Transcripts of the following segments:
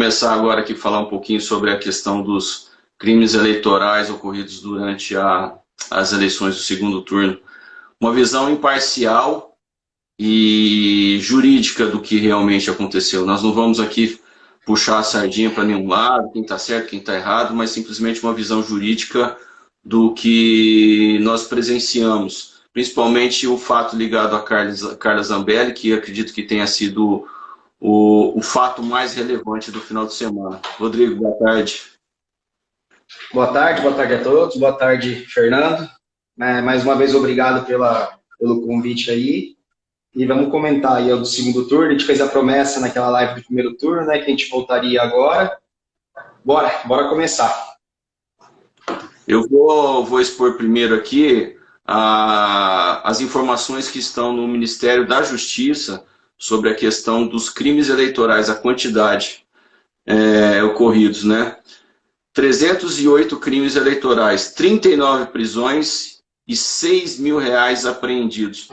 começar agora aqui a falar um pouquinho sobre a questão dos crimes eleitorais ocorridos durante as eleições do segundo turno. Uma visão imparcial e jurídica do que realmente aconteceu. Nós não vamos aqui puxar a sardinha para nenhum lado, quem está certo, quem está errado, mas simplesmente uma visão jurídica do que nós presenciamos. Principalmente o fato ligado a Carla Zambelli, que acredito que tenha sido o fato mais relevante do final de semana. Rodrigo, boa tarde. Boa tarde a todos, boa tarde, Fernando. Mais uma vez, obrigado pelo convite aí. E vamos comentar aí do segundo turno. A gente fez a promessa naquela live do primeiro turno, né, que a gente voltaria agora. Bora começar. Eu vou expor primeiro aqui as informações que estão no Ministério da Justiça sobre a questão dos crimes eleitorais, a quantidade ocorridos, né? 308 crimes eleitorais, 39 prisões e R$6 mil apreendidos.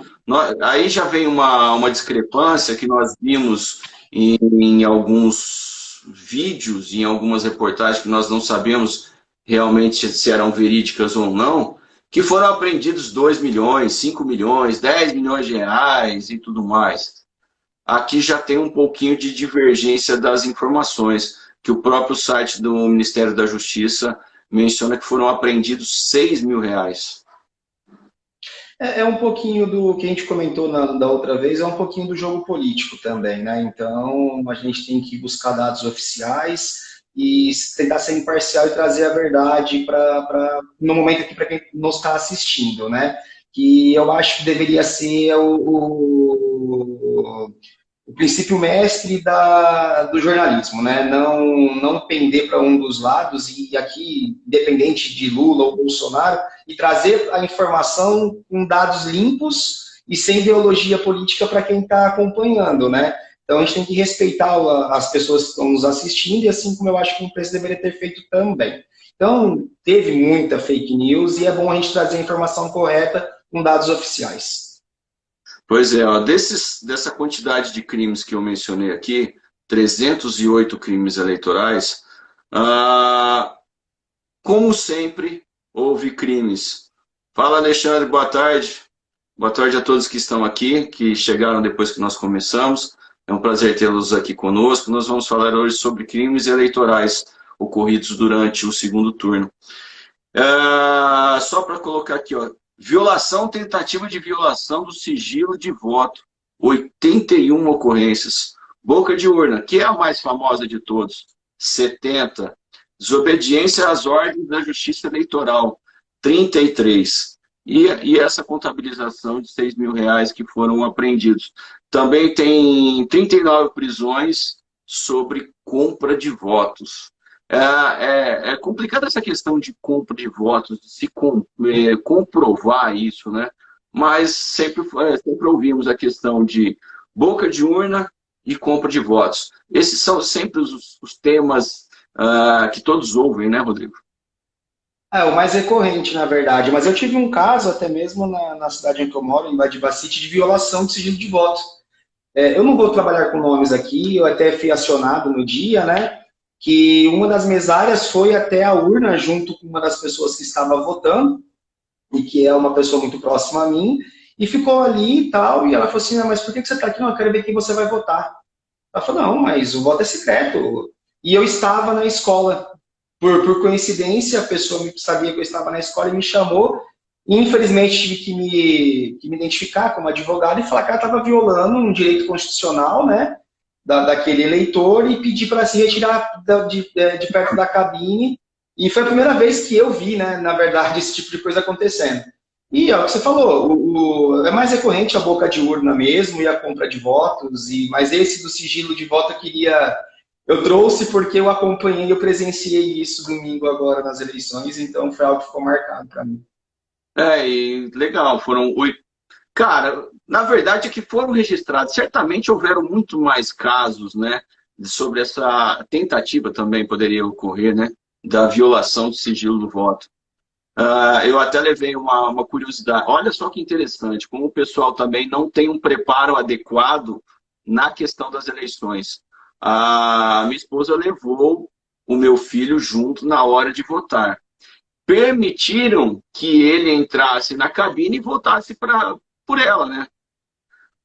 Aí já vem uma discrepância que nós vimos em alguns vídeos, em algumas reportagens que nós não sabemos realmente se eram verídicas ou não, que foram apreendidos 2 milhões, 5 milhões, 10 milhões de reais e tudo mais. Aqui já tem um pouquinho de divergência das informações, que o próprio site do Ministério da Justiça menciona que foram apreendidos R$6 mil. É um pouquinho do que a gente comentou da outra vez, é um pouquinho do jogo político também, né? Então, a gente tem que buscar dados oficiais e tentar ser imparcial e trazer a verdade no momento aqui para quem nos está assistindo, né? Que eu acho que deveria ser o princípio mestre do jornalismo, né? Não pender para um dos lados, e aqui, independente de Lula ou Bolsonaro, e trazer a informação com dados limpos e sem ideologia política para quem está acompanhando, né? Então a gente tem que respeitar as pessoas que estão nos assistindo, e assim como eu acho que a imprensa deveria ter feito também. Então, teve muita fake news e é bom a gente trazer a informação correta com dados oficiais. Pois é, dessa quantidade de crimes que eu mencionei aqui, 308 crimes eleitorais, como sempre, houve crimes. Fala, Alexandre, boa tarde. Boa tarde a todos que estão aqui, que chegaram depois que nós começamos. É um prazer tê-los aqui conosco. Nós vamos falar hoje sobre crimes eleitorais ocorridos durante o segundo turno. Só para colocar aqui, ó. Tentativa de violação do sigilo de voto, 81 ocorrências. Boca de urna, que é a mais famosa de todos, 70. Desobediência às ordens da Justiça Eleitoral, 33. E essa contabilização de R$6 mil que foram apreendidos. Também tem 39 prisões sobre compra de votos. É complicada essa questão de compra de votos, de se comprovar isso, né? Mas sempre ouvimos a questão de boca de urna e compra de votos. Esses são sempre os temas que todos ouvem, né, Rodrigo? O mais recorrente, na verdade. Mas eu tive um caso, até mesmo na cidade em que eu moro, em Badivá City, de violação de sigilo de votos. Eu não vou trabalhar com nomes aqui, eu até fui acionado no dia, né? Que uma das mesárias foi até a urna junto com uma das pessoas que estava votando, e que é uma pessoa muito próxima a mim, e ficou ali e tal, e ela falou assim, mas por que você está aqui? Não, eu quero ver quem você vai votar. Ela falou, não, mas o voto é secreto. E eu estava na escola. Por coincidência, a pessoa sabia que eu estava na escola e me chamou, e infelizmente tive que me identificar como advogado e falar que ela estava violando um direito constitucional, né? Daquele eleitor, e pedir para se retirar de perto da cabine. E foi a primeira vez que eu vi, né, na verdade, esse tipo de coisa acontecendo. E é o que você falou, é mais recorrente a boca de urna mesmo e a compra de votos, mas esse do sigilo de voto eu trouxe porque eu acompanhei, eu presenciei isso domingo agora nas eleições, então foi algo que ficou marcado para mim. E legal, foram 8. Cara, na verdade é que foram registrados, certamente houveram muito mais casos, né, sobre essa tentativa também poderia ocorrer, né, da violação do sigilo do voto. Eu até levei uma curiosidade, olha só que interessante, como o pessoal também não tem um preparo adequado na questão das eleições. a minha esposa levou o meu filho junto na hora de votar. Permitiram que ele entrasse na cabine e votasse por ela, né?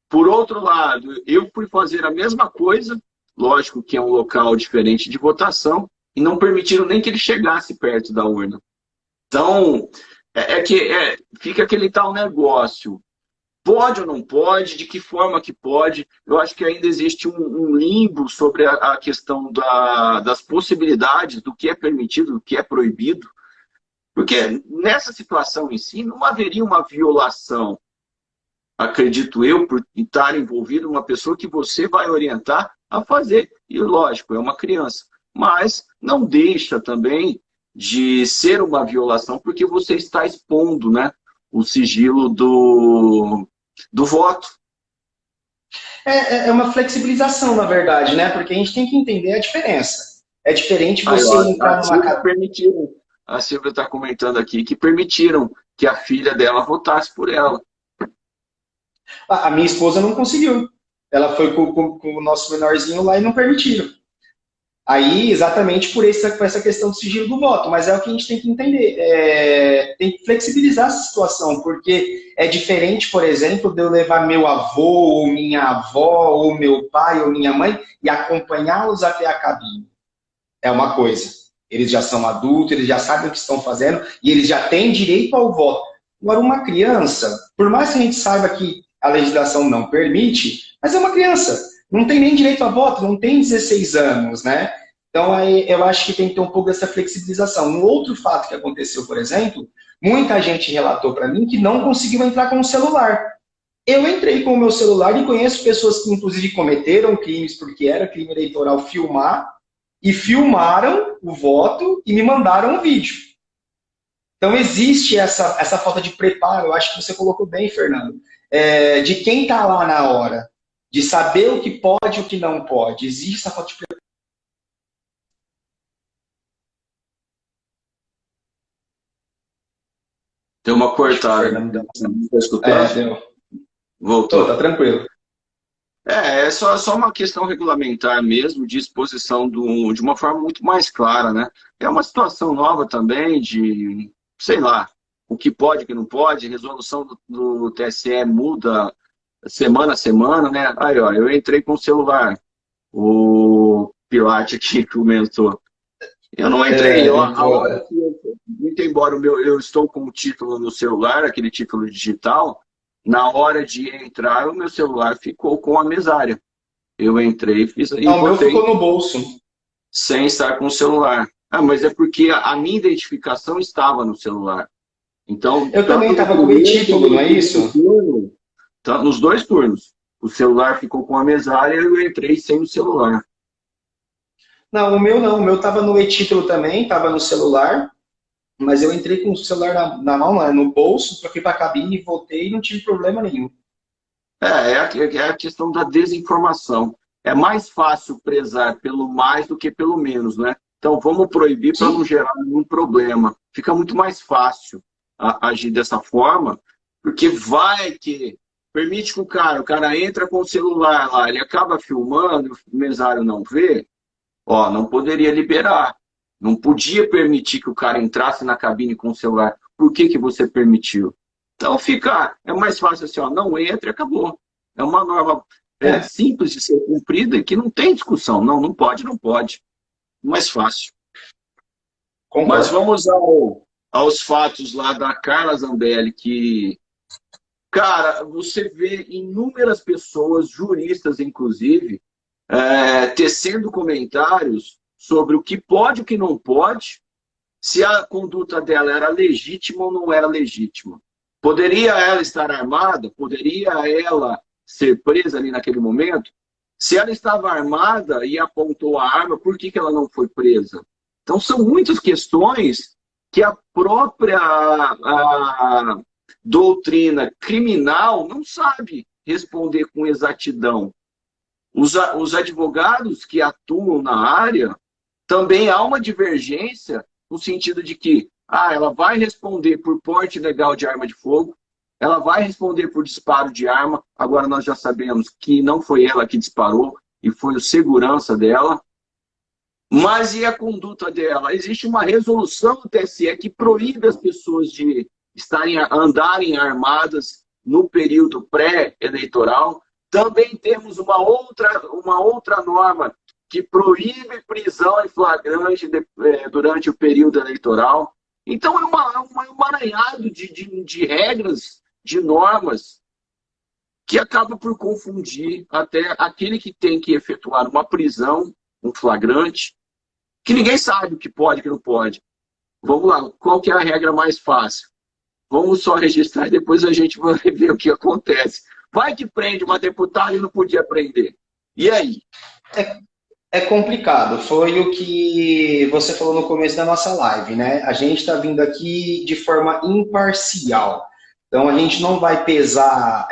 Por outro lado, eu fui fazer a mesma coisa, lógico que é um local diferente de votação, e não permitiram nem que ele chegasse perto da urna. Então, fica aquele tal negócio. Pode ou não pode? De que forma que pode? Eu acho que ainda existe um limbo sobre a questão das possibilidades, do que é permitido, do que é proibido. Porque nessa situação em si, não haveria uma violação, acredito eu, por estar envolvido uma pessoa que você vai orientar a fazer. E, lógico, é uma criança. Mas não deixa também de ser uma violação, porque você está expondo, né, o sigilo do voto. É uma flexibilização, na verdade, né? Porque a gente tem que entender a diferença. É diferente você entrar numa... A Silvia está comentando aqui que permitiram que a filha dela votasse por ela. A minha esposa não conseguiu. Ela foi com o nosso menorzinho lá e não permitiram. Aí, exatamente por essa questão do sigilo do voto. Mas é o que a gente tem que entender. Tem que flexibilizar essa situação, porque é diferente, por exemplo, de eu levar meu avô, ou minha avó, ou meu pai, ou minha mãe, e acompanhá-los até a cabine. É uma coisa. Eles já são adultos, eles já sabem o que estão fazendo, e eles já têm direito ao voto. Agora, uma criança, por mais que a gente saiba que a legislação não permite, mas é uma criança, não tem nem direito a voto, não tem 16 anos, né? Então, aí, eu acho que tem que ter um pouco dessa flexibilização. Um outro fato que aconteceu, por exemplo, muita gente relatou para mim que não conseguiu entrar com o celular. Eu entrei com o meu celular e conheço pessoas que, inclusive, cometeram crimes, porque era crime eleitoral filmar, e filmaram o voto e me mandaram um vídeo. Então, existe essa falta de preparo, eu acho que você colocou bem, Fernando, de quem está lá na hora, de saber o que pode e o que não pode. Existe essa falta de preparo. Deu uma cortada. Fernando, tá escutando? Deu. Voltou. Tá tranquilo. É só uma questão regulamentar mesmo, de exposição de uma forma muito mais clara, né? É uma situação nova também de, sei lá, o que pode, o que não pode, resolução do TSE muda semana a semana, né? Aí, ó, eu entrei com o celular, o Pilate aqui comentou. Eu não entrei, a hora que muito embora eu estou com o título no celular, aquele título digital, na hora de entrar, o meu celular ficou com a mesária. Eu entrei e fiz... O meu ficou no bolso. Sem estar com o celular. Mas é porque a minha identificação estava no celular. Então, eu também estava com o título, não é isso? Nos dois turnos. O celular ficou com a mesária e eu entrei sem o celular. Não, o meu estava no e-título também, estava no celular. Mas eu entrei com o celular na mão, no bolso, fui para a cabine, voltei e não tive problema nenhum. É a questão da desinformação. É mais fácil prezar pelo mais do que pelo menos, né? Então vamos proibir para não gerar nenhum problema. Fica muito mais fácil agir dessa forma, porque vai que permite que o cara entra com o celular lá, ele acaba filmando, o mesário não vê, não poderia liberar. Não podia permitir que o cara entrasse na cabine com o celular. Por que você permitiu? Então é mais fácil assim, não entra e acabou. É uma norma simples de ser cumprida e que não tem discussão. Não pode, não pode. Mais fácil. Concordo. Mas vamos aos fatos lá da Carla Zambelli, que, cara, você vê inúmeras pessoas, juristas inclusive, tecendo comentários sobre o que pode e o que não pode, se a conduta dela era legítima ou não era legítima. Poderia ela estar armada? Poderia ela ser presa ali naquele momento? Se ela estava armada e apontou a arma, por que ela não foi presa? Então, são muitas questões que a própria doutrina criminal não sabe responder com exatidão. Os advogados que atuam na área, também há uma divergência no sentido de que ela vai responder por porte ilegal de arma de fogo, ela vai responder por disparo de arma, agora nós já sabemos que não foi ela que disparou, e foi o segurança dela. Mas e a conduta dela? Existe uma resolução do TSE que proíbe as pessoas de andarem armadas no período pré-eleitoral. Também temos uma outra norma que proíbe prisão em flagrante durante o período eleitoral. Então é um emaranhado de regras, de normas, que acaba por confundir até aquele que tem que efetuar uma prisão, um flagrante, que ninguém sabe o que pode e o que não pode. Vamos lá, qual que é a regra mais fácil? Vamos só registrar e depois a gente vai ver o que acontece. Vai que prende uma deputada e não podia prender. E aí? É complicado, foi o que você falou no começo da nossa live, né? A gente está vindo aqui de forma imparcial. Então, a gente não vai pesar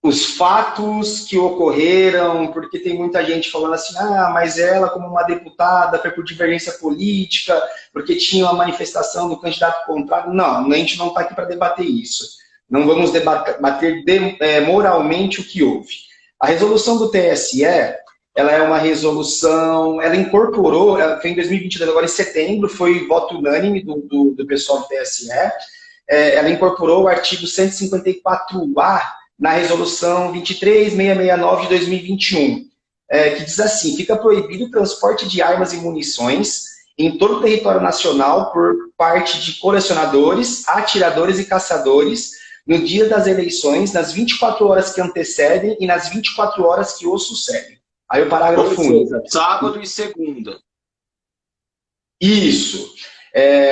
os fatos que ocorreram, porque tem muita gente falando assim, mas ela, como uma deputada, foi por divergência política, porque tinha uma manifestação do candidato contrário. Não, a gente não está aqui para debater isso. Não vamos debater moralmente o que houve. A resolução do TSE, ela é uma resolução, ela incorporou, foi em 2022, agora em setembro, foi voto unânime do pessoal do TSE, ela incorporou o artigo 154A na resolução 23669 de 2021, que diz assim, fica proibido o transporte de armas e munições em todo o território nacional por parte de colecionadores, atiradores e caçadores, no dia das eleições, nas 24 horas que antecedem e nas 24 horas que o sucedem. Aí o parágrafo 1. Sábado e segunda. Isso.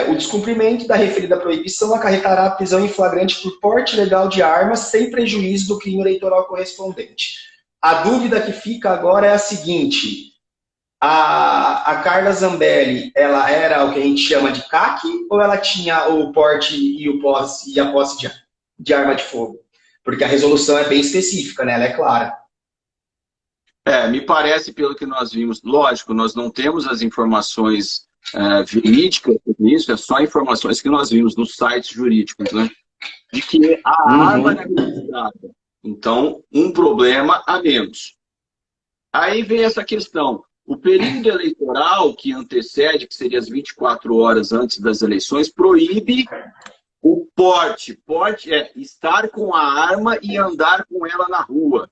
O descumprimento da referida proibição acarretará a prisão em flagrante por porte ilegal de armas sem prejuízo do crime eleitoral correspondente. A dúvida que fica agora é a seguinte, a Carla Zambelli, ela era o que a gente chama de CAC ou ela tinha o porte e a posse de arma de fogo? Porque a resolução é bem específica, né? Ela é clara. Me parece, pelo que nós vimos, lógico, nós não temos as informações verídicas nisso, é só informações que nós vimos nos sites jurídicos, né? De que a arma é registrada. Então, um problema a menos. Aí vem essa questão. O período eleitoral que antecede, que seria as 24 horas antes das eleições, proíbe o porte. Porte é estar com a arma e andar com ela na rua.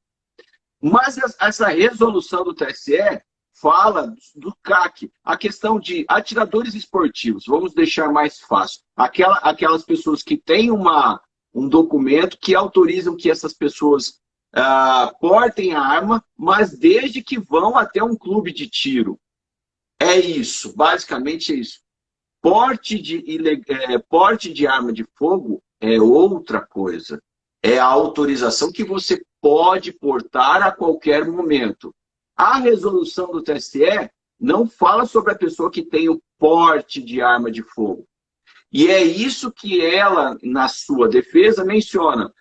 Mas essa resolução do TSE fala do CAC, a questão de atiradores esportivos. Vamos deixar mais fácil. Aquelas pessoas que têm um documento que autorizam que essas pessoas portem a arma, mas desde que vão até um clube de tiro. É isso, basicamente é isso. Porte de arma de fogo é outra coisa. É a autorização que você pode portar a qualquer momento. A resolução do TSE não fala sobre a pessoa que tem o porte de arma de fogo. E é isso que ela, na sua defesa, menciona.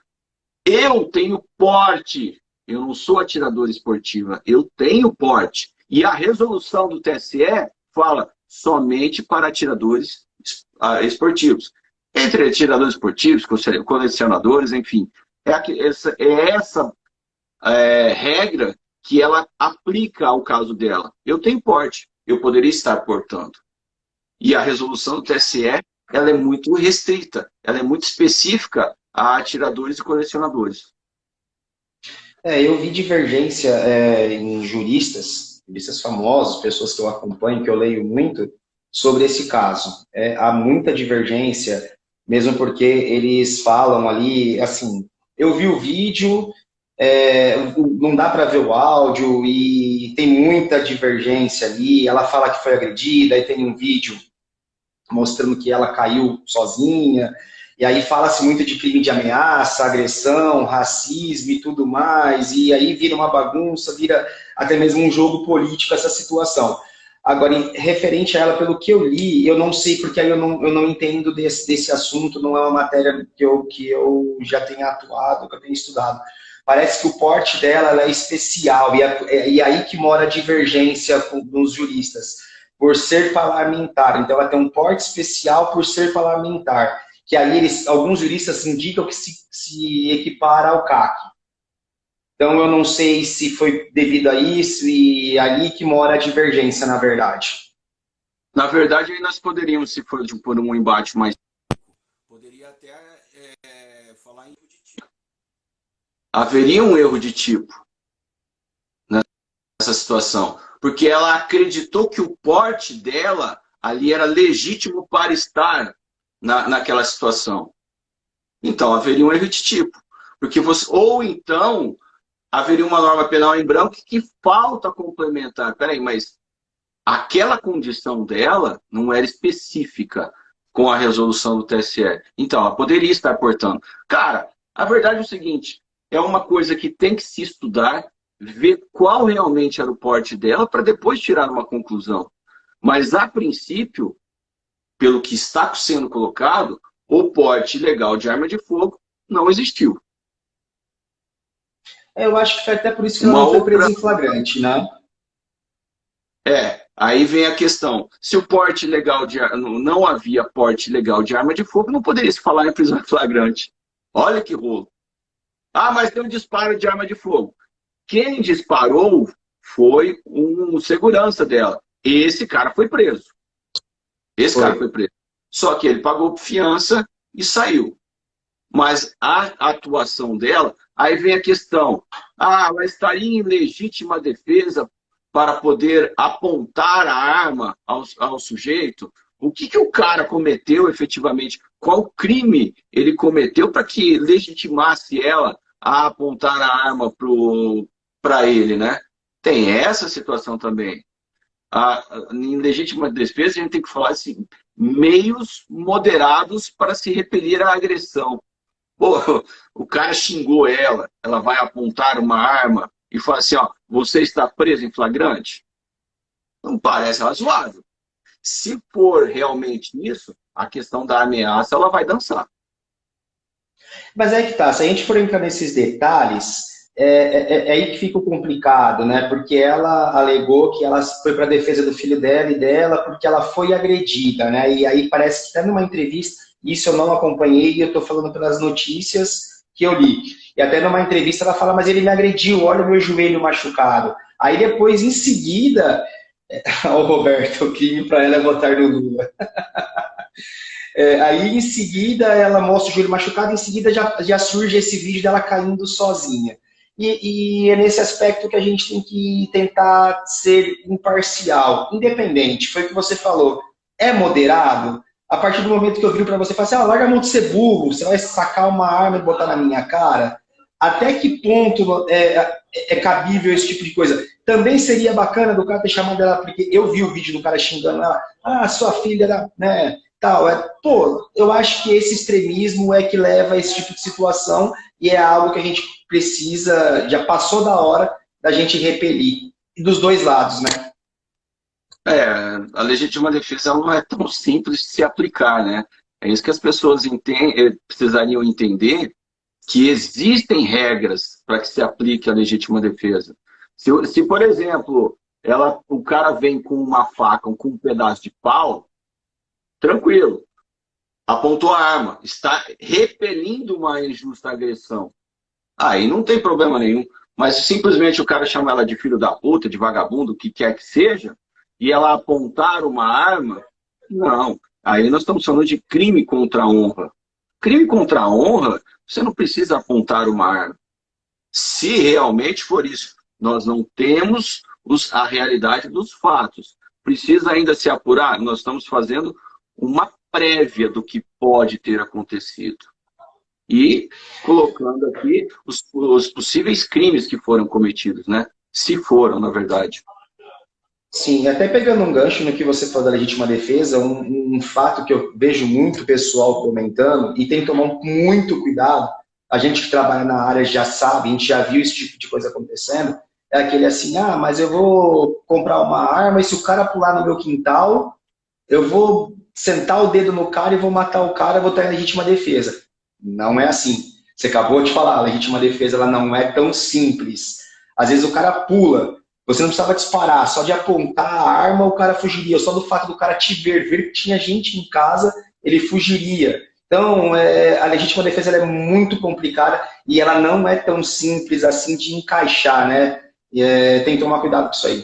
Eu tenho porte, eu não sou atiradora esportiva, eu tenho porte. E a resolução do TSE fala somente para atiradores esportivos. Entre atiradores esportivos, colecionadores, enfim. Essa regra que ela aplica ao caso dela. Eu tenho porte, eu poderia estar portando. E a resolução do TSE, ela é muito restrita, ela é muito específica a atiradores e colecionadores. Eu vi divergência em juristas famosos, pessoas que eu acompanho, que eu leio muito, sobre esse caso. Há muita divergência, mesmo porque eles falam ali, assim, eu vi o vídeo, não dá para ver o áudio e tem muita divergência ali, ela fala que foi agredida, e tem um vídeo mostrando que ela caiu sozinha, e aí fala-se muito de crime de ameaça, agressão, racismo e tudo mais, e aí vira uma bagunça, vira até mesmo um jogo político essa situação. Agora, referente a ela, pelo que eu li, eu não sei, porque aí eu não entendo desse assunto, não é uma matéria que eu já tenha atuado, que eu tenha estudado. Parece que o porte dela ela é especial, e aí que mora a divergência nos juristas, por ser parlamentar. Então, ela tem um porte especial por ser parlamentar, que aí alguns juristas indicam que se equipara ao CAC. Então eu não sei se foi devido a isso e ali que mora a divergência, na verdade. Na verdade, aí nós poderíamos, se for por um embate mais... Poderia até falar em erro de tipo. Haveria um erro de tipo nessa situação, porque ela acreditou que o porte dela ali era legítimo para estar naquela situação. Então, haveria um erro de tipo. Porque você, ou então, haveria uma norma penal em branco que falta complementar. Peraí, mas aquela condição dela não era específica com a resolução do TSE. Então, ela poderia estar portando. Cara, a verdade é o seguinte, é uma coisa que tem que se estudar, ver qual realmente era o porte dela, para depois tirar uma conclusão. Mas, a princípio, pelo que está sendo colocado, o porte ilegal de arma de fogo não existiu. Eu acho que foi até por isso que ela não foi presa em flagrante, né? Aí vem a questão. Se o porte legal de não havia porte legal de arma de fogo, não poderia se falar em prisão em flagrante. Olha que rolo. Ah, mas tem um disparo de arma de fogo. Quem disparou foi um segurança dela. Esse cara foi preso. Cara foi preso. Só que ele pagou fiança e saiu. Mas a atuação dela, aí vem a questão. Ah, mas estaria em legítima defesa para poder apontar a arma ao sujeito? O que o cara cometeu efetivamente? Qual crime ele cometeu para que legitimasse ela a apontar a arma para ele, né? Tem essa situação também. Em legítima defesa, a gente tem que falar assim, meios moderados para se repelir a agressão. Pô, o cara xingou ela vai apontar uma arma e fala assim, ó, você está preso em flagrante? Não parece razoável. Se for realmente isso, a questão da ameaça, ela vai dançar. Mas é que tá, se a gente for entrar nesses detalhes, é aí que fica o complicado, né? Porque ela alegou que ela foi para a defesa do filho dela e dela porque ela foi agredida, né? E aí parece que até numa entrevista, isso eu não acompanhei, eu estou falando pelas notícias que eu li. E até numa entrevista ela fala, mas ele me agrediu, olha o meu joelho machucado. Aí depois, em seguida, o Roberto, o crime para ela é votar no Lula. Aí, em seguida, ela mostra o joelho machucado, em seguida já surge esse vídeo dela caindo sozinha. E é nesse aspecto que a gente tem que tentar ser imparcial, independente. Foi o que você falou. É moderado? A partir do momento que eu viro para você e falo assim, larga a mão de ser burro, você vai sacar uma arma e botar na minha cara? Até que ponto é cabível esse tipo de coisa? Também seria bacana do cara ter chamado ela, porque eu vi o vídeo do cara xingando ela, sua filha, né? Tal, eu acho que esse extremismo é que leva a esse tipo de situação e é algo que a gente precisa, já passou da hora da gente repelir, dos dois lados, né? A legítima defesa ela não é tão simples de se aplicar, né? É isso que as pessoas precisariam entender, que existem regras para que se aplique a legítima defesa. Se por exemplo, o cara vem com uma faca, com um pedaço de pau, tranquilo, apontou a arma, está repelindo uma injusta agressão. Aí não tem problema nenhum. Mas simplesmente o cara chama ela de filho da puta, de vagabundo, o que quer que seja, e ela apontar uma arma, não. Aí nós estamos falando de crime contra a honra. Crime contra a honra, você não precisa apontar uma arma. Se realmente for isso, nós não temos a realidade dos fatos. Precisa ainda se apurar? Nós estamos fazendo uma prévia do que pode ter acontecido. E colocando aqui os possíveis crimes que foram cometidos, né? Se foram, na verdade. Sim, até pegando um gancho no que você falou da legítima defesa, um fato que eu vejo muito pessoal comentando, e tem que tomar muito cuidado, a gente que trabalha na área já sabe, a gente já viu esse tipo de coisa acontecendo, é aquele assim, mas eu vou comprar uma arma e se o cara pular no meu quintal, eu vou sentar o dedo no cara e vou matar o cara, vou estar em legítima defesa. Não é assim. Você acabou de falar, a legítima defesa ela não é tão simples. Às vezes o cara pula, você não precisava disparar, só de apontar a arma o cara fugiria, só do fato do cara te ver que tinha gente em casa, ele fugiria. Então, a legítima defesa ela é muito complicada e ela não é tão simples assim de encaixar, né? Tem que tomar cuidado com isso aí.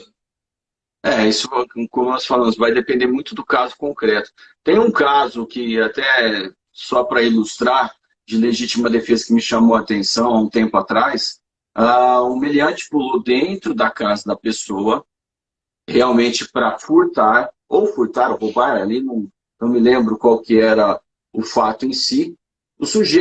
Isso, como nós falamos, vai depender muito do caso concreto. Tem um caso que, até só para ilustrar, de legítima defesa que me chamou a atenção há um tempo atrás. O meliante pulou dentro da casa da pessoa, realmente para furtar, ou furtar ou roubar, ali não me lembro qual que era o fato em si.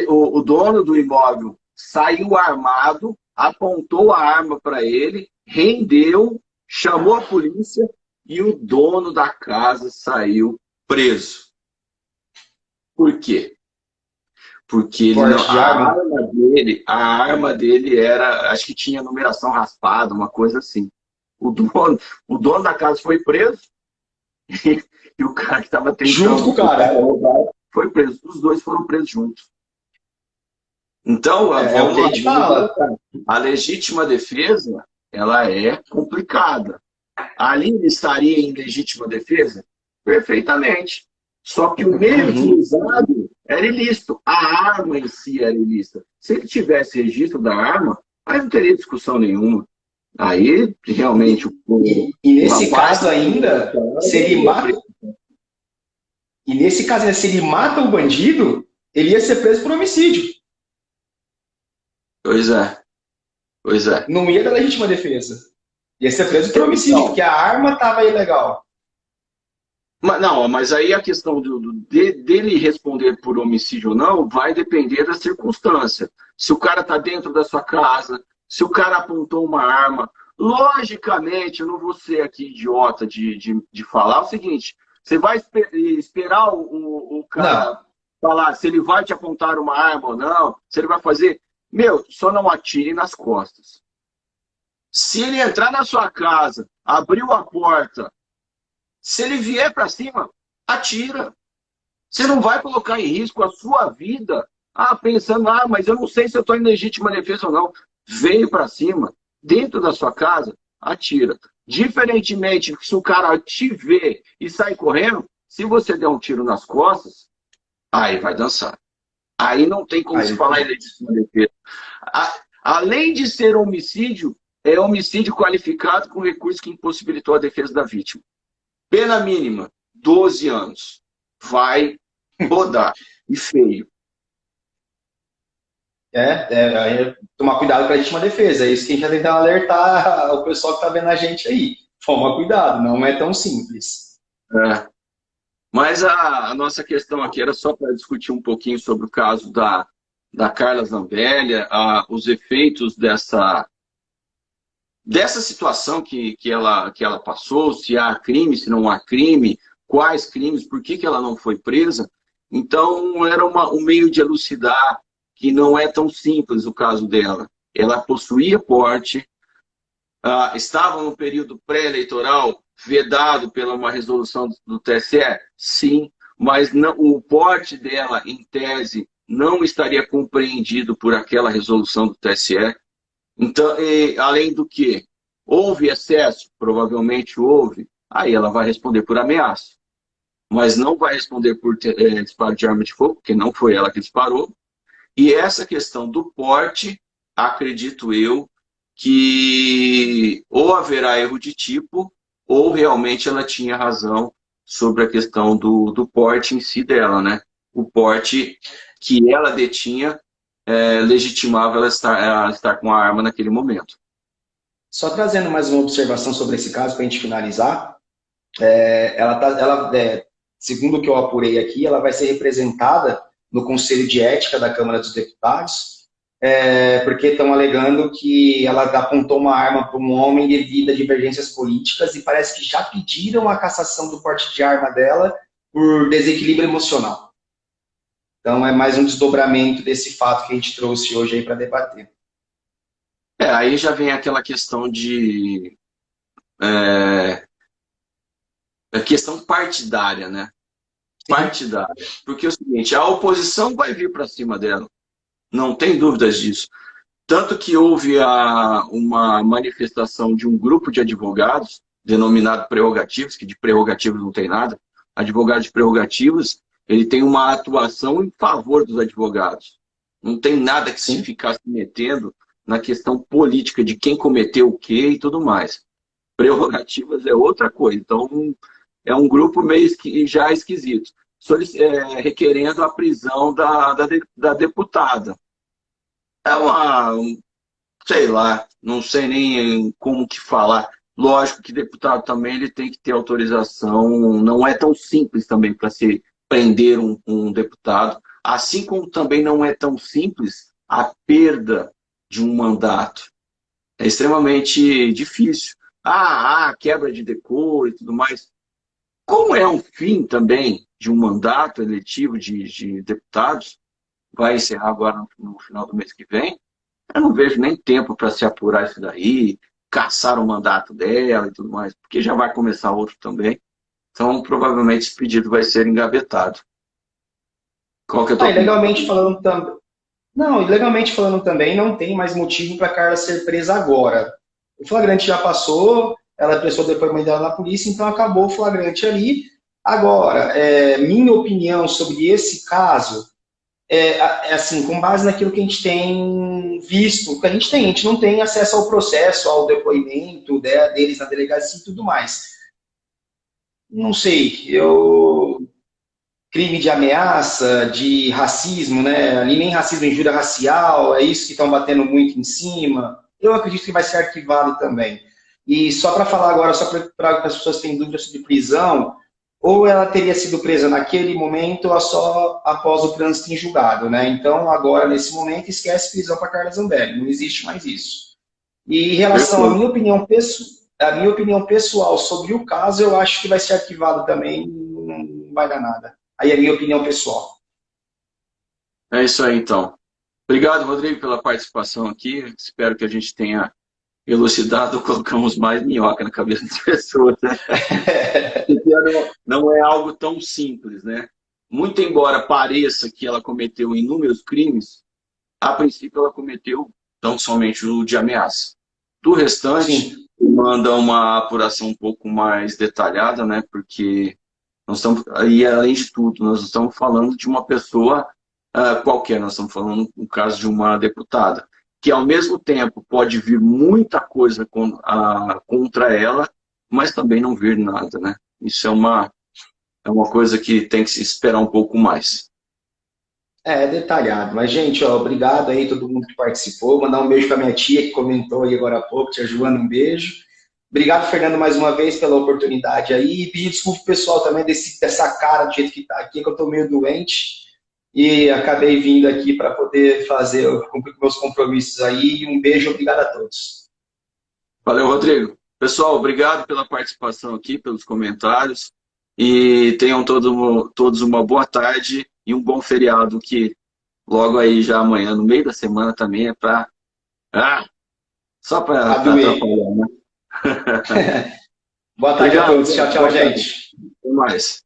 O dono do imóvel saiu armado, apontou a arma para ele, rendeu, chamou a polícia e o dono da casa saiu preso. Por quê? Porque ele não, a arma dele era, acho que tinha numeração raspada, uma coisa assim. O dono da casa foi preso e o cara que estava tentando... Junto com o cara. Foi preso. Os dois foram presos juntos. Então, o que a gente fala. A legítima defesa, ela é complicada. Ali ele estaria em legítima defesa? Perfeitamente. Só que o meio utilizado era ilícito. A arma em si era ilícita. Se ele tivesse registro da arma, aí não teria discussão nenhuma. Aí, realmente... E nesse caso ainda, se ele mata... E nesse caso, se ele mata o bandido, ele ia ser preso por homicídio. Pois é. Não ia da legítima defesa. Ia ser preso por homicídio, porque a arma estava ilegal. Mas aí a questão dele responder por homicídio ou não vai depender da circunstância. Se o cara está dentro da sua casa, se o cara apontou uma arma. Logicamente, eu não vou ser aqui idiota de falar o seguinte: você vai esperar o cara falar se ele vai te apontar uma arma ou não, se ele vai fazer. Só não atire nas costas. Se ele entrar na sua casa, abriu a porta, se ele vier para cima, atira. Você não vai colocar em risco a sua vida, pensando, mas eu não sei se eu estou em legítima defesa ou não. Veio para cima, dentro da sua casa, atira. Diferentemente, se o cara te vê e sai correndo, se você der um tiro nas costas, aí vai dançar. Aí não tem como se falar em legítima defesa. Além de ser homicídio, é homicídio qualificado com recurso que impossibilitou a defesa da vítima. Pena mínima, 12 anos. Vai rodar. E feio. Tomar cuidado com a legítima defesa. É isso que a gente está tentando alertar o pessoal que está vendo a gente aí. Toma cuidado, não é tão simples. Mas a nossa questão aqui era só para discutir um pouquinho sobre o caso da Carla Zambelli, os efeitos dessa situação que ela passou, se há crime, se não há crime, quais crimes, por que ela não foi presa. Então, era um meio de elucidar que não é tão simples o caso dela. Ela possuía porte, estava no período pré-eleitoral, vedado pela uma resolução do TSE? Sim, mas o porte dela, em tese, não estaria compreendido por aquela resolução do TSE. Então, além do que, houve excesso? Provavelmente houve. Aí ela vai responder por ameaça. Mas não vai responder por disparo de arma de fogo, porque não foi ela que disparou. E essa questão do porte, acredito eu, que ou haverá erro de tipo, ou realmente ela tinha razão sobre a questão do porte em si dela, né? O porte que ela detinha legitimava ela estar com a arma naquele momento. Só trazendo mais uma observação sobre esse caso para a gente finalizar, segundo o que eu apurei aqui, ela vai ser representada no Conselho de Ética da Câmara dos Deputados, porque estão alegando que ela apontou uma arma para um homem devido a divergências políticas e parece que já pediram a cassação do porte de arma dela por desequilíbrio emocional. Então é mais um desdobramento desse fato que a gente trouxe hoje aí para debater. Aí já vem aquela questão de... a questão partidária, né? Partidária. Porque é o seguinte, a oposição vai vir para cima dela. Não tem dúvidas disso. Tanto que houve uma manifestação de um grupo de advogados, denominado prerrogativos, que de prerrogativos não tem nada, advogados de prerrogativos, ele tem uma atuação em favor dos advogados. Não tem nada que se ficar se metendo na questão política de quem cometeu o quê e tudo mais. Prerrogativas é outra coisa. Então, é um grupo meio já esquisito. Requerendo a prisão da deputada. É sei lá, não sei nem como que falar. Lógico que deputado também ele tem que ter autorização, não é tão simples também para se prender um deputado, assim como também não é tão simples a perda de um mandato. É extremamente difícil. Quebra de decoro e tudo mais. Como é um fim também de um mandato eletivo de deputados, vai encerrar agora no final do mês que vem, eu não vejo nem tempo para se apurar isso daí, caçar o mandato dela e tudo mais, porque já vai começar outro também. Então, provavelmente, esse pedido vai ser engavetado. Qual que é a tua opinião? Legalmente falando também. Não, legalmente falando também, não tem mais motivo para a Carla ser presa agora. O flagrante já passou, ela prestou depoimento dela na polícia, então acabou o flagrante ali. Agora, minha opinião sobre esse caso assim, com base naquilo que a gente tem visto, que a gente não tem acesso ao processo, ao depoimento deles na delegacia e tudo mais. Não sei, crime de ameaça, de racismo, né? Ali nem racismo, injúria racial, é isso que estão batendo muito em cima. Eu acredito que vai ser arquivado também. E só para falar agora, só para as pessoas que têm dúvidas sobre prisão, ou ela teria sido presa naquele momento ou só após o trânsito em julgado, né? Então, agora, nesse momento, esquece prisão para Carla Zambelli, não existe mais isso. E em relação à minha opinião pessoal sobre o caso, eu acho que vai ser arquivado também, não vai dar nada. Aí é a minha opinião pessoal. É isso aí, então. Obrigado, Rodrigo, pela participação aqui. Espero que a gente tenha elucidado, colocamos mais minhoca na cabeça das pessoas, né? Não é algo tão simples, né? Muito embora pareça que ela cometeu inúmeros crimes, a princípio ela cometeu tão somente o de ameaça. Do restante, manda uma apuração um pouco mais detalhada, né? Porque nós estamos, e além de tudo, nós estamos falando de uma pessoa qualquer, nós estamos falando no caso de uma deputada, que ao mesmo tempo pode vir muita coisa contra ela, mas também não vir nada, né? Isso é uma coisa que tem que se esperar um pouco mais. É detalhado. Mas, gente, obrigado aí todo mundo que participou. Mandar um beijo para minha tia que comentou aí agora há pouco, tia Joana, um beijo. Obrigado, Fernando, mais uma vez pela oportunidade aí. E pedir desculpa pessoal também dessa cara do jeito que tá aqui, que eu tô meio doente. E acabei vindo aqui para poder cumprir meus compromissos aí. Um beijo, obrigado a todos. Valeu, Rodrigo. Pessoal, obrigado pela participação aqui, pelos comentários. E tenham todos uma boa tarde e um bom feriado, que logo aí já amanhã, no meio da semana também, é para... só para atrapalhar, né? Boa tarde a todos. Tchau, tchau, gente. Até mais.